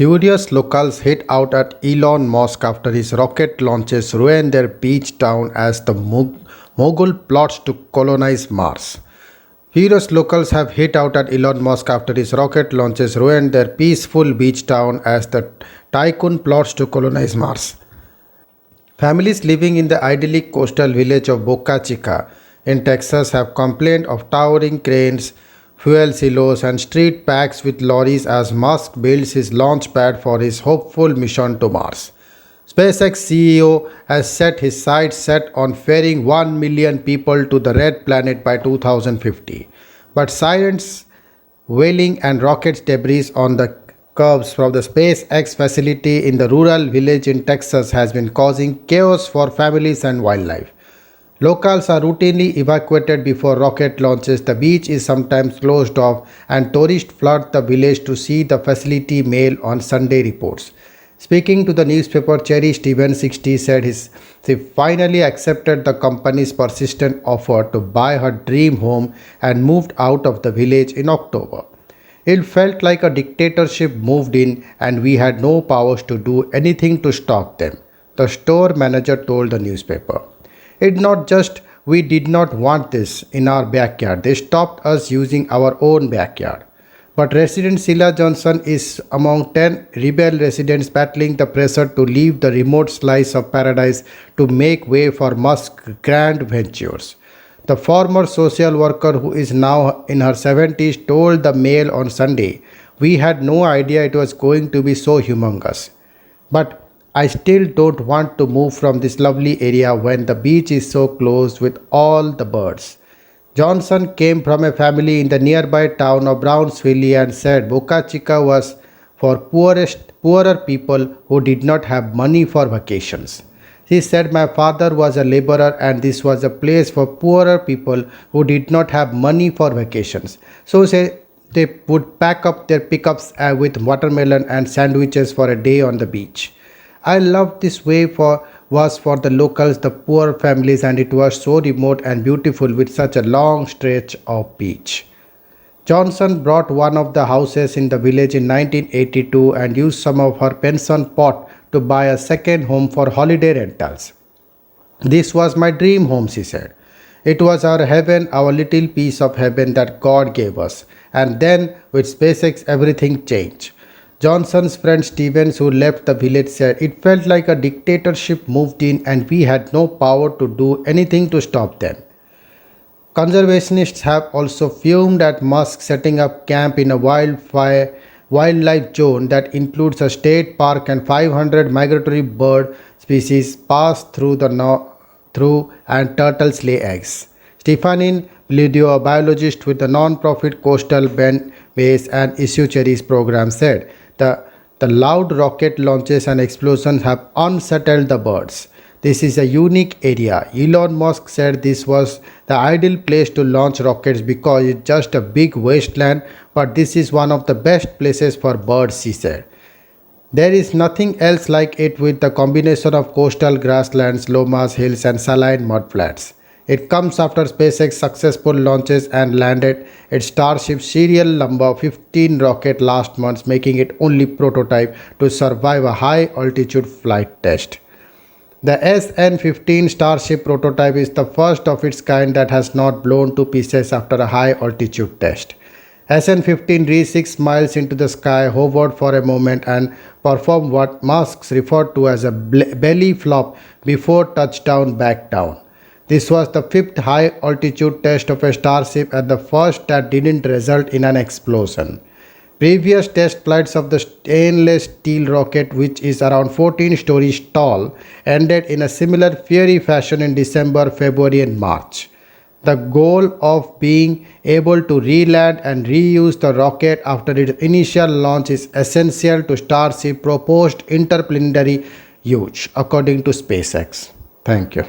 Furious locals hit out at Elon Musk after his rocket launches ruin their beach town as the mogul plots to colonize Mars. Furious locals have hit out at Elon Musk after his rocket launches ruined their peaceful beach town as the tycoon plots to colonize Mars. Families living in the idyllic coastal village of Boca Chica in Texas have complained of towering cranes, fuel silos, and street packed with lorries as Musk builds his launch pad for his hopeful mission to Mars. SpaceX CEO has set his sights set on ferrying 1 million people to the red planet by 2050. But sirens, wailing, and rocket debris on the kerbs from the SpaceX facility in the rural village in Texas has been causing chaos for families and wildlife. Locals are routinely evacuated before rocket launches. The beach is sometimes closed off, and tourists flood the village to see the facility, Mail on Sunday reports. Speaking to the newspaper, Cherry Stevens, 60, said she finally accepted the company's persistent offer to buy her dream home and moved out of the village in October. It felt like a dictatorship moved in, and we had no powers to do anything to stop them, the store manager told the newspaper. It's not just we did not want this in our backyard. They stopped us using our own backyard. But resident Sheila Johnson is among 10 rebel residents battling the pressure to leave the remote slice of paradise to make way for Musk's grand ventures. The former social worker, who is now in her 70s, told the Mail on Sunday, "We had no idea it was going to be so humongous. But I still don't want to move from this lovely area when the beach is so close with all the birds." Johnson came from a family in the nearby town of Brownsville and said Boca Chica was for poorer people who did not have money for vacations. She said, "My father was a laborer and this was a place for poorer people who did not have money for vacations. So they would pack up their pickups with watermelon and sandwiches for a day on the beach. I loved this way was for the locals, the poor families, and it was so remote and beautiful with such a long stretch of beach." Johnson bought one of the houses in the village in 1982 and used some of her pension pot to buy a second home for holiday rentals. "This was my dream home," she said. "It was our heaven, our little piece of heaven that God gave us. And then with SpaceX, everything changed." Johnson's friend Stevens, who left the village, said, "It felt like a dictatorship moved in and we had no power to do anything to stop them." Conservationists have also fumed at Musk setting up camp in a wildlife zone that includes a state park and 500 migratory bird species pass through and turtles lay eggs. Stephanie Blidio, a biologist with the non-profit Coastal Bend Base and Estuaries program, said, The loud rocket launches and explosions have unsettled the birds. This is a unique area. Elon Musk said this was the ideal place to launch rockets because it's just a big wasteland, but this is one of the best places for birds, he said. There is nothing else like it with the combination of coastal grasslands, lomas, hills, and saline mudflats. It comes after SpaceX successful launches and landed its Starship serial number 15 rocket last month, making it only prototype to survive a high-altitude flight test. The SN-15 Starship prototype is the first of its kind that has not blown to pieces after a high-altitude test. SN-15 reached 6 miles into the sky, hovered for a moment, and performed what Musk referred to as a belly flop before touchdown back down. This was the 5th high-altitude test of a Starship and the first that didn't result in an explosion. Previous test flights of the stainless steel rocket, which is around 14 stories tall, ended in a similar fiery fashion in December, February, and March. The goal of being able to re-land and reuse the rocket after its initial launch is essential to Starship's proposed interplanetary use, according to SpaceX. Thank you.